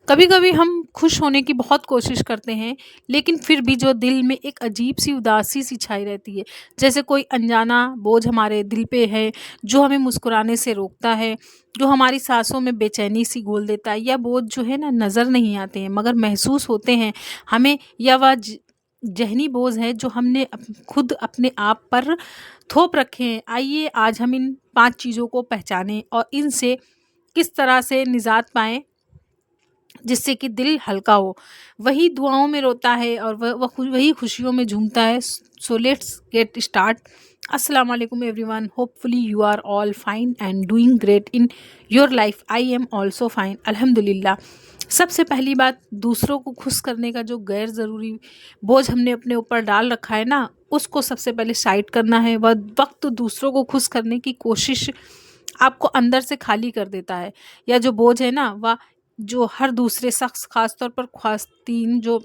कभी कभी हम खुश होने की बहुत कोशिश करते हैं, लेकिन फिर भी जो दिल में एक अजीब सी उदासी सी छाई रहती है। जैसे कोई अनजाना बोझ हमारे दिल पे है, जो हमें मुस्कुराने से रोकता है, जो हमारी सांसों में बेचैनी सी घोल देता है। या बोझ जो है ना, नज़र नहीं आते हैं मगर महसूस होते हैं हमें। या वह जहनी बोझ है जो हमने खुद अपने आप पर थोप रखे हैं। आइए आज हम इन 5 चीज़ों को पहचानें और इनसे किस तरह से निजात पाएं, जिससे कि दिल हल्का हो। वही दुआओं में रोता है और वही खुशियों में झूमता है। So let's get start. अस्सलाम वालेकुम everyone, hopefully you are all fine and doing great in your life. I am also fine, अल्हम्दुलिल्लाह। सबसे पहली बात, दूसरों को खुश करने का जो गैर ज़रूरी बोझ हमने अपने ऊपर डाल रखा है ना, उसको सबसे पहले साइड करना है। वह वक्त दूसरों को खुश करने की कोशिश आपको अंदर से खाली कर देता है। या जो बोझ है ना, वह जो हर दूसरे शख्स, खास तौर पर ख्वातीन जो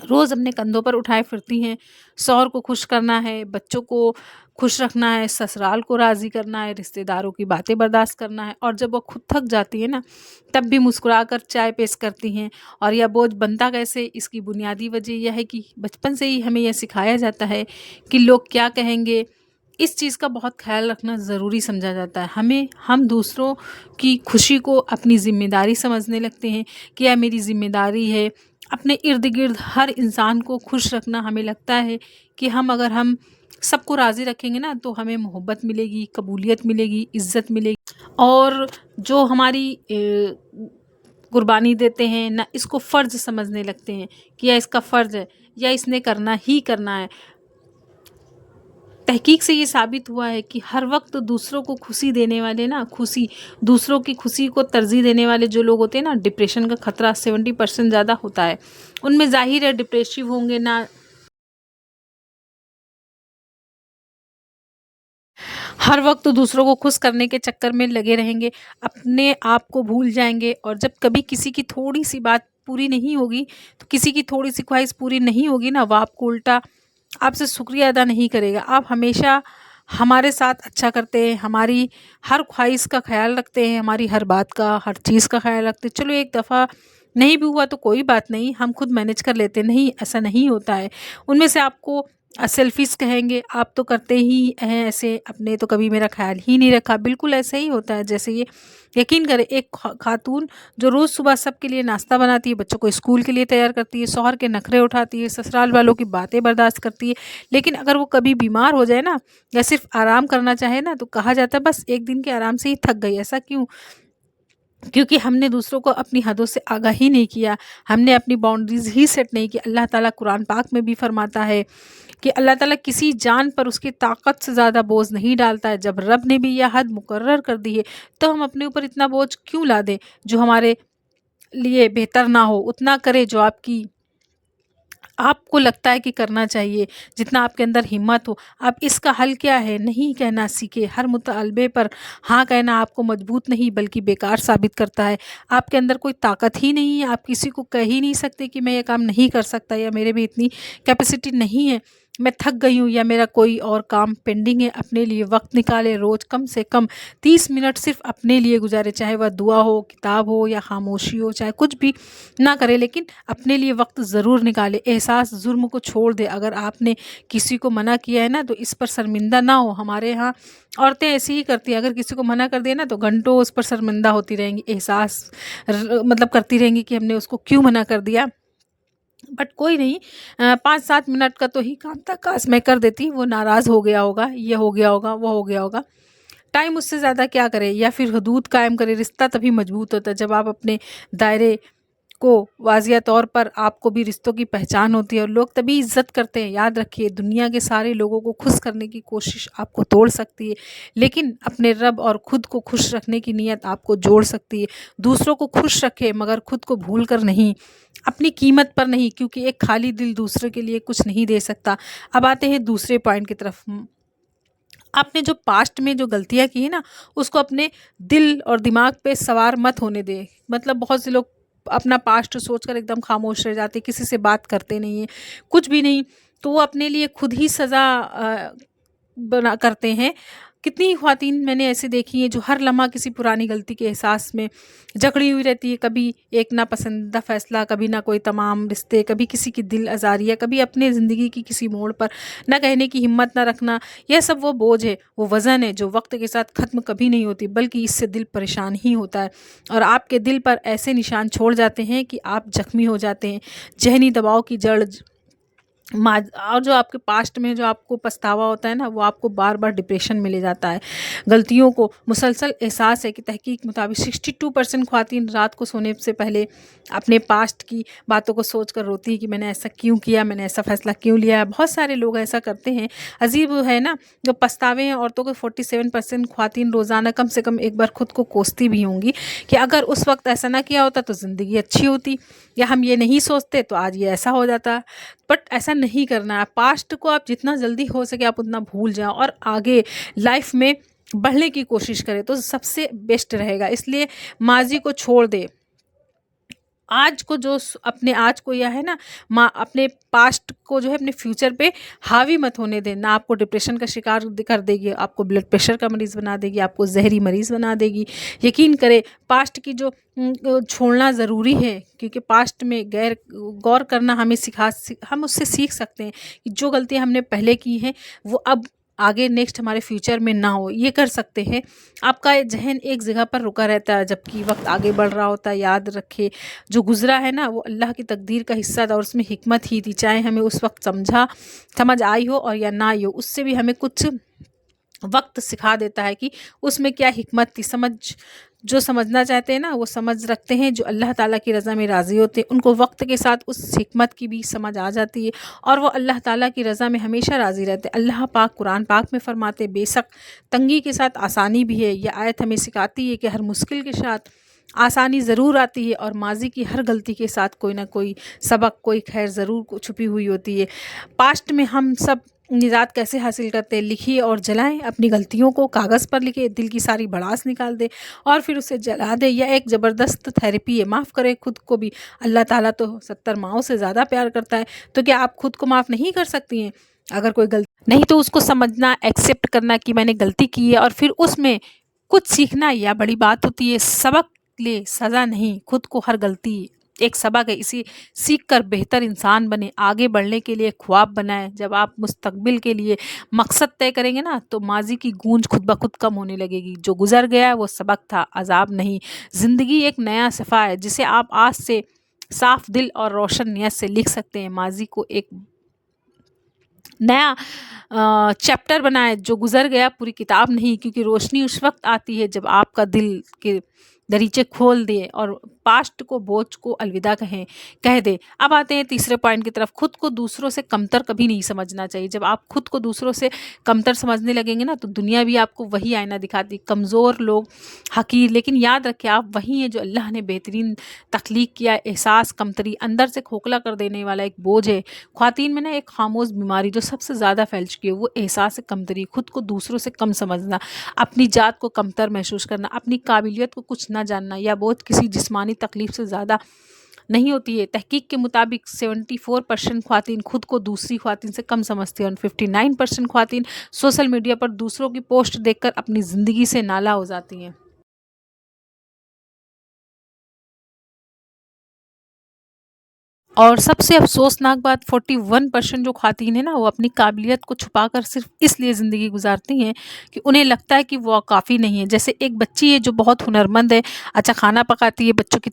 रोज़ अपने कंधों पर उठाए फिरती हैं। शौहर को खुश करना है, बच्चों को खुश रखना है, ससुराल को राज़ी करना है, रिश्तेदारों की बातें बर्दाश्त करना है। और जब वो खुद थक जाती है ना, तब भी मुस्कुरा कर चाय पेश करती हैं। और यह बोझ बनता कैसे, इसकी बुनियादी वजह यह है कि बचपन से ही हमें यह सिखाया जाता है कि लोग क्या कहेंगे। इस चीज़ का बहुत ख्याल रखना ज़रूरी समझा जाता है। हम दूसरों की खुशी को अपनी ज़िम्मेदारी समझने लगते हैं कि यह मेरी ज़िम्मेदारी है। अपने इर्द गिर्द हर इंसान को खुश रखना, हमें लगता है कि अगर हम सबको राज़ी रखेंगे ना, तो हमें मोहब्बत मिलेगी, कबूलियत मिलेगी, इज़्ज़त मिलेगी। और जो हमारी कुर्बानी देते हैं ना, इसको फ़र्ज़ समझने लगते हैं कि यह इसका फ़र्ज़ है या इसने करना ही करना है। तहकीक से ये साबित हुआ है कि हर वक्त दूसरों को खुशी देने वाले ना, दूसरों की खुशी को तरजीह देने वाले जो लोग होते हैं ना, डिप्रेशन का खतरा 70% ज़्यादा होता है उनमें। ज़ाहिर है डिप्रेसिव होंगे ना, हर वक्त दूसरों को खुश करने के चक्कर में लगे रहेंगे, अपने आप को भूल जाएंगे। और जब कभी किसी की थोड़ी सी बात पूरी नहीं होगी, तो किसी की थोड़ी सी ख्वाहिश पूरी नहीं होगी ना, वह आपको उल्टा आपसे शुक्रिया अदा नहीं करेगा। आप हमेशा हमारे साथ अच्छा करते हैं, हमारी हर ख्वाहिश का ख्याल रखते हैं, हमारी हर बात का, हर चीज़ का ख्याल रखते हैं। चलो एक दफ़ा नहीं भी हुआ तो कोई बात नहीं, हम खुद मैनेज कर लेते हैं। नहीं, ऐसा नहीं होता है। उनमें से आपको सेल्फिश कहेंगे, आप तो करते ही हैं ऐसे, अपने तो कभी मेरा ख्याल ही नहीं रखा। बिल्कुल ऐसे ही होता है। जैसे ये यकीन करें, एक खातून जो रोज़ सुबह सबके लिए नाश्ता बनाती है, बच्चों को स्कूल के लिए तैयार करती है, शौहर के नखरे उठाती है, ससुराल वालों की बातें बर्दाश्त करती है, लेकिन अगर वो कभी बीमार हो जाए ना, या सिर्फ आराम करना चाहे ना, तो कहा जाता है बस एक दिन के आराम से ही थक गई। ऐसा क्यों? क्योंकि हमने दूसरों को अपनी हदों से आगाह ही नहीं किया, हमने अपनी बाउंड्रीज़ ही सेट नहीं की। अल्लाह ताला कुरान पाक में भी फरमाता है कि अल्लाह ताला किसी जान पर उसकी ताकत से ज़्यादा बोझ नहीं डालता है। जब रब ने भी यह हद मुकर्रर कर दी है, तो हम अपने ऊपर इतना बोझ क्यों ला दें जो हमारे लिए बेहतर ना हो। उतना करें जो आपको लगता है कि करना चाहिए, जितना आपके अंदर हिम्मत हो। अब इसका हल क्या है? नहीं कहना सीखे। हर मुतालबे पर हाँ कहना आपको मजबूत नहीं बल्कि बेकार साबित करता है। आपके अंदर कोई ताकत ही नहीं है, आप किसी को कह ही नहीं सकते कि मैं ये काम नहीं कर सकता, या मेरे में इतनी कैपेसिटी नहीं है, मैं थक गई हूँ, या मेरा कोई और काम पेंडिंग है। अपने लिए वक्त निकाले, रोज़ कम से कम 30 मिनट सिर्फ अपने लिए गुजारे, चाहे वह दुआ हो, किताब हो या खामोशी हो, चाहे कुछ भी ना करे, लेकिन अपने लिए वक्त ज़रूर निकाले। एहसास जुर्म को छोड़ दे। अगर आपने किसी को मना किया है ना, तो इस पर शर्मिंदा ना हो। हमारे यहाँ औरतें ऐसी ही करती हैं, अगर किसी को मना कर दिया ना, तो घंटों उस पर शर्मिंदा होती रहेंगी, एहसास मतलब करती रहेंगी कि हमने उसको क्यों मना कर दिया। बट कोई नहीं, 5-7 मिनट का तो ही काम था, काश मैं कर देती, वो नाराज़ हो गया होगा, ये हो गया होगा, वो हो गया होगा। टाइम उससे ज़्यादा क्या करे, या फिर हदूद कायम करे। रिश्ता तभी मजबूत होता है जब आप अपने दायरे को वाज़िया तौर पर, आपको भी रिश्तों की पहचान होती है, और लोग तभी इज़्ज़त करते हैं। याद रखिए, दुनिया के सारे लोगों को खुश करने की कोशिश आपको तोड़ सकती है, लेकिन अपने रब और खुद को खुश रखने की नीयत आपको जोड़ सकती है। दूसरों को खुश रखें मगर खुद को भूल कर नहीं, अपनी कीमत पर नहीं, क्योंकि एक खाली दिल दूसरे के लिए कुछ नहीं दे सकता। अब आते हैं दूसरे पॉइंट की तरफ। आपने जो पास्ट में जो गलतियाँ की है ना, उसको अपने दिल और दिमाग पे सवार मत होने दें। मतलब बहुत से लोग अपना पास्ट सोचकर एकदम खामोश रह जाते, किसी से बात करते नहीं हैं, कुछ भी नहीं, तो वो अपने लिए खुद ही सज़ा बना करते हैं। कितनी ही ख़्वातीन मैंने ऐसी देखी हैं जो हर लम्हा किसी पुरानी गलती के एहसास में जकड़ी हुई रहती है। कभी एक नापसंदीदा फ़ैसला, कभी ना कोई तमाम रिश्ते, कभी किसी की दिल आज़ारी, या कभी अपने ज़िंदगी की किसी मोड़ पर ना कहने की हिम्मत ना रखना। यह सब वो बोझ है, वो वज़न है जो वक्त के साथ ख़त्म कभी नहीं होती, बल्कि इससे दिल परेशान ही होता है और आपके दिल पर ऐसे निशान छोड़ जाते हैं कि आप ज़ख्मी हो जाते हैं। ज़हनी दबाव की जड़ और जो आपके पास्ट में जो आपको पछतावा होता है ना, वो आपको बार बार डिप्रेशन में ले जाता है। गलतियों को मुसलसल एहसास है कि तहकीक मुताबिक 62% ख़वातीन रात को सोने से पहले अपने पास्ट की बातों को सोच कर रोती है कि मैंने ऐसा क्यों किया, मैंने ऐसा फ़ैसला क्यों लिया। बहुत सारे लोग ऐसा करते हैं। अजीब है ना, जो पछतावे हैं औरतों को 47% ख़वातीन रोज़ाना कम से कम एक बार खुद को कोसती भी होंगी कि अगर उस वक्त ऐसा ना किया होता तो ज़िंदगी अच्छी होती, या हम ये नहीं सोचते तो आज ये ऐसा हो जाता। बट ऐसा नहीं करना है। पास्ट को आप जितना जल्दी हो सके आप उतना भूल जाओ और आगे लाइफ में बढ़ने की कोशिश करें तो सबसे बेस्ट रहेगा। इसलिए माज़ी को छोड़ दे, आज को जो अपने आज को यह है ना, माँ अपने पास्ट को जो है अपने फ्यूचर पे हावी मत होने दें। ना आपको डिप्रेशन का शिकार कर देगी, आपको ब्लड प्रेशर का मरीज़ बना देगी, आपको जहरी मरीज़ बना देगी। यकीन करें, पास्ट की जो छोड़ना ज़रूरी है, क्योंकि पास्ट में गौर करना हमें हम उससे सीख सकते हैं कि जो गलतियाँ हमने पहले की हैं वो अब आगे नेक्स्ट हमारे फ्यूचर में ना हो, ये कर सकते हैं। आपका जहन एक जगह पर रुका रहता है जबकि वक्त आगे बढ़ रहा होता है। याद रखे, जो गुजरा है ना वो अल्लाह की तकदीर का हिस्सा था और उसमें हिकमत ही थी। चाहे हमें उस वक्त समझ आई हो और या ना आई हो, उससे भी हमें कुछ वक्त सिखा देता है कि उसमें क्या हिकमत थी। जो समझना चाहते हैं ना वो समझ रखते हैं, जो अल्लाह ताला की रज़ा में राज़ी होते हैं उनको वक्त के साथ उस हिकमत की भी समझ आ जाती है और वो अल्लाह ताला की रज़ा में हमेशा राज़ी रहते हैं। अल्लाह पाक कुरान पाक में फरमाते, बेशक तंगी के साथ आसानी भी है। यह आयत हमें सिखाती है कि हर मुश्किल के साथ आसानी ज़रूर आती है और माजी की हर गलती के साथ कोई ना कोई सबक, कोई खैर ज़रूर छुपी हुई होती है। पास्ट में हम सब निजात कैसे हासिल करते हैं, लिखिए और जलाएं। अपनी गलतियों को कागज़ पर लिखे, दिल की सारी भड़ास निकाल दे और फिर उसे जला दे। यह एक ज़बरदस्त थेरेपी है। माफ़ करें खुद को भी। अल्लाह ताला तो 70 माओं से ज़्यादा प्यार करता है, तो क्या आप खुद को माफ़ नहीं कर सकती हैं? अगर कोई गलती नहीं तो उसको समझना, एक्सेप्ट करना कि मैंने गलती की है और फिर उसमें कुछ सीखना, यह बड़ी बात होती है। सबक ले, सज़ा नहीं। खुद को हर गलती एक सबक है, इसी सीख कर बेहतर इंसान बने, आगे बढ़ने के लिए ख्वाब बनाएं। जब आप मुस्तकबिल के लिए मकसद तय करेंगे ना तो माजी की गूंज खुद ब खुद कम होने लगेगी। जो गुजर गया है वो सबक था, अजाब नहीं। ज़िंदगी एक नया सफ़ा है जिसे आप आज से साफ दिल और रोशन नियत से लिख सकते हैं। माजी को एक नया चैप्टर बनाए। जो गुजर गया पूरी किताब नहीं, क्योंकि रोशनी उस वक्त आती है जब आपका दिल के दरीचे खोल दिए और पास्ट को, बोझ को अलविदा कह दे। अब आते हैं तीसरे पॉइंट की तरफ। खुद को दूसरों से कमतर कभी नहीं समझना चाहिए। जब आप खुद को दूसरों से कमतर समझने लगेंगे ना तो दुनिया भी आपको वही आईना दिखाती, कमज़ोर, लोग, हकीर। लेकिन याद रखें, आप वही हैं जो अल्लाह ने बेहतरीन तख्लीक किया। एहसास कमतरी अंदर से खोखला कर देने वाला एक बोझ है। ख्वातीन में ना एक खामोश बीमारी जो सबसे ज़्यादा फैल चुकी है वो एहसास कमतरी, खुद को दूसरों से कम समझना, अपनी जात को कमतर महसूस करना, अपनी काबिलियत को कुछ ना जानना। या बहुत किसी जिस्मानी तकलीफ से ज़्यादा नहीं होती है। तहकीक के मुताबिक 74% ख्वातीन खुद को दूसरी ख्वातीन से कम समझती हैं और 59% ख्वातीन सोशल मीडिया पर दूसरों की पोस्ट देखकर अपनी ज़िंदगी से नाला हो जाती हैं। और सबसे अफ़सोसनाक बात, 41% जो ख़वातीन हैं ना वो अपनी काबिलियत को छुपाकर सिर्फ़ इसलिए ज़िंदगी गुज़ारती हैं कि उन्हें लगता है कि वो काफ़ी नहीं है। जैसे एक बच्ची है जो बहुत हुनरमंद है, अच्छा खाना पकाती है, बच्चों की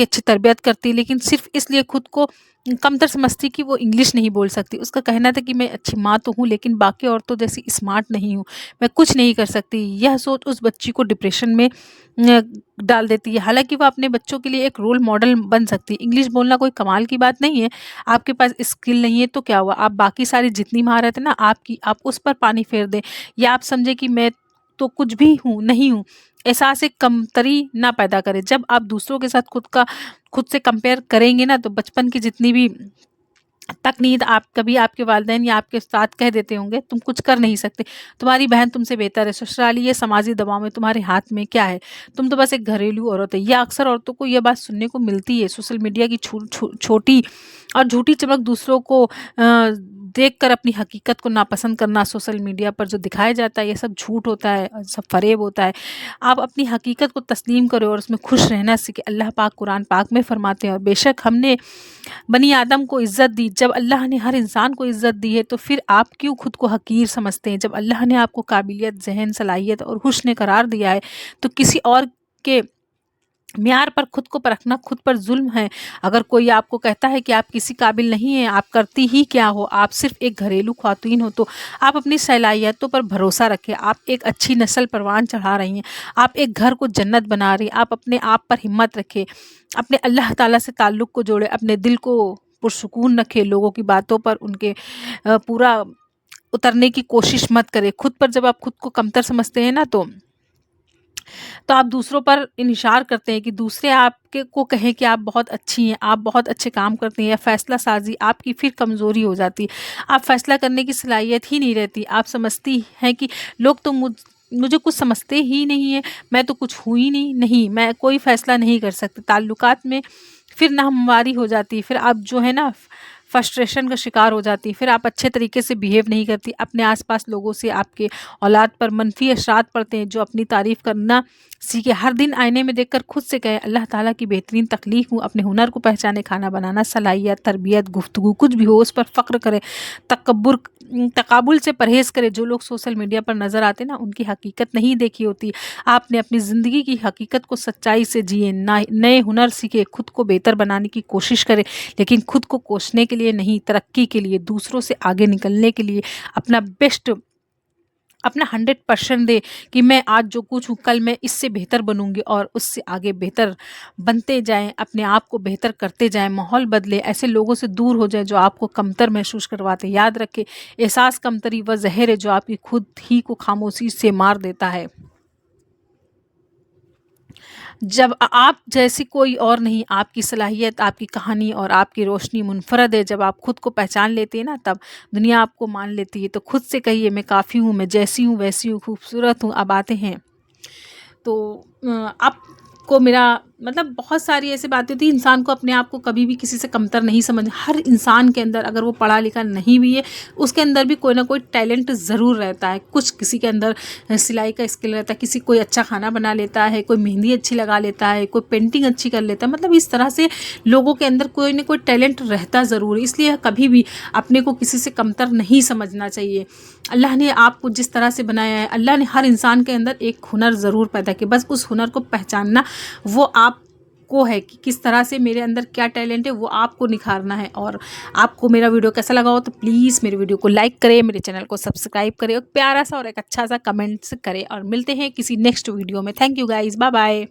अच्छी तरबियत करती है, लेकिन सिर्फ़ इसलिए खुद को कमतर समझती कि वो इंग्लिश नहीं बोल सकती। उसका कहना था कि मैं अच्छी माँ तो हूँ लेकिन बाकी औरतों जैसी स्मार्ट नहीं हूँ, मैं कुछ नहीं कर सकती। यह सोच उस बच्ची को डिप्रेशन में डाल देती है। हालाँकि वो अपने बच्चों के लिए एक रोल मॉडल बन सकती है। इंग्लिश बोलना कोई कमाल की बात नहीं है। आपके पास स्किल नहीं है तो क्या हुआ? आप बाकी सारी जितनी महारत है ना आपकी, आप उस पर पानी फेर दें, या आप समझें कि मैं तो कुछ भी नहीं हूँ। एहसास एक कमतरी ना पैदा करें। जब आप दूसरों के साथ खुद से कंपेयर करेंगे ना तो बचपन की जितनी भी तकनीद आप कभी आपके वालिदैन या आपके साथ कह देते होंगे, तुम कुछ कर नहीं सकते, तुम्हारी बहन तुमसे बेहतर है, ससुराली ये समाजी दबाव में तुम्हारे हाथ में क्या है, तुम तो बस एक घरेलू औरत है। यह अक्सर औरतों को यह बात सुनने को मिलती है। सोशल मीडिया की छोटी और झूठी चमक दूसरों को देख कर अपनी हकीकत को नापसंद करना, सोशल मीडिया पर जो दिखाया जाता है ये सब झूठ होता है और सब फ़रेब होता है। आप अपनी हकीकत को तस्लीम करो और उसमें खुश रहना सीखें। अल्लाह पाक कुरान पाक में फरमाते हैं, और बेशक हमने बनी आदम को इज़्ज़त दी। जब अल्लाह ने हर इंसान को इज़्ज़त दी है तो फिर आप क्यों खुद को हकीर समझते हैं? जब अल्लाह ने आपको काबिलियत, ज़हन, सलाहियत और हुस्न करार दिया है तो किसी और के मियार पर खुद को परखना खुद पर ज़ुल्म है। अगर कोई आपको कहता है कि आप किसी काबिल नहीं हैं, आप करती ही क्या हो, आप सिर्फ़ एक घरेलू ख़वातीन हो, तो आप अपनी सलाहियतों पर भरोसा रखें। आप एक अच्छी नस्ल परवान चढ़ा रही हैं, आप एक घर को जन्नत बना रही हैं। आप अपने आप पर हिम्मत रखें, अपने अल्लाह ताला से ताल्लुक़ को जोड़ें, अपने दिल को पुरसुकून रखें। लोगों की बातों पर उनके पूरा उतरने की कोशिश मत करें। खुद पर जब आप खुद को कमतर समझते हैं ना, तो आप दूसरों पर इन्हिसार करते हैं कि दूसरे आपके को कहें कि आप बहुत अच्छी हैं, आप बहुत अच्छे काम करती हैं, या फ़ैसला साज़ी आपकी फिर कमज़ोरी हो जाती है। आप फ़ैसला करने की सलाहियत ही नहीं रहती। आप समझती हैं कि लोग तो मुझे कुछ समझते ही नहीं हैं, मैं तो कुछ हूँ ही नहीं, नहीं मैं कोई फ़ैसला नहीं कर सकती। ताल्लुकात में फिर नाहमवारी हो जाती है, फिर आप जो है ना फ्रस्ट्रेशन का शिकार हो जाती है, फिर आप अच्छे तरीके से बिहेव नहीं करती। अपने आस-पास लोगों से आपके औलाद पर मनफ़ी असरात पड़ते हैं। जो अपनी तारीफ़ करना सीखे, हर दिन आईने में देखकर खुद से कहें, अल्लाह ताला की बेहतरीन तख्लीक हूँ। अपने हुनर को पहचाने, खाना बनाना, सलाहियत, तरबियत, गुफ्तगू कुछ भी हो उस पर फ़ख्र करें। तकाबुल से परहेज़ करें। जो लोग सोशल मीडिया पर नज़र आते हैं ना, उनकी हकीकत नहीं देखी होती। आपने अपनी ज़िंदगी की हकीकत को सच्चाई से जिए, नए हुनर सीखें, खुद को बेहतर बनाने की कोशिश करें, लेकिन खुद को कोसने के लिए नहीं, तरक्की के लिए, दूसरों से आगे निकलने के लिए अपना बेस्ट, अपना 100% दे कि मैं आज जो कुछ हूँ कल मैं इससे बेहतर बनूँगी, और उससे आगे बेहतर बनते जाएँ, अपने आप को बेहतर करते जाएँ, माहौल बदले, ऐसे लोगों से दूर हो जाएँ जो आपको कमतर महसूस करवाते। याद रखें, एहसास कमतरी वह ज़हर है जो आपकी खुद ही को खामोशी से मार देता है। जब आप जैसी कोई और नहीं, आपकी सलाहियत, आपकी कहानी और आपकी रोशनी मुनफ़रद है। जब आप खुद को पहचान लेते हैं ना, तब दुनिया आपको मान लेती है। तो खुद से कहिए, मैं काफ़ी हूँ, मैं जैसी हूँ वैसी हूँ, खूबसूरत हूँ। अब आते हैं तो आपको मेरा मतलब बहुत सारी ऐसी बातें होती हैं, इंसान को अपने आप को कभी भी किसी से कमतर नहीं समझना। हर इंसान के अंदर, अगर वो पढ़ा लिखा नहीं भी है, उसके अंदर भी कोई ना कोई टैलेंट ज़रूर रहता है। कुछ किसी के अंदर सिलाई का स्किल रहता है, किसी कोई अच्छा खाना बना लेता है, कोई मेहंदी अच्छी लगा लेता है, कोई पेंटिंग अच्छी कर लेता है। मतलब इस तरह से लोगों के अंदर कोई ना कोई टैलेंट रहता ज़रूर है। इसलिए कभी भी अपने को किसी से कमतर नहीं समझना चाहिए। अल्लाह ने आपको जिस तरह से बनाया है, अल्लाह ने हर इंसान के अंदर एक हुनर ज़रूर पैदा किया, बस उस हुनर को पहचानना वो आपको है कि किस तरह से मेरे अंदर क्या टैलेंट है, वो आपको निखारना है। और आपको मेरा वीडियो कैसा लगा हो तो प्लीज़ मेरे वीडियो को लाइक करें, मेरे चैनल को सब्सक्राइब करें, और प्यारा सा और एक अच्छा सा कमेंट्स करें, और मिलते हैं किसी नेक्स्ट वीडियो में। Thank you guys, bye bye.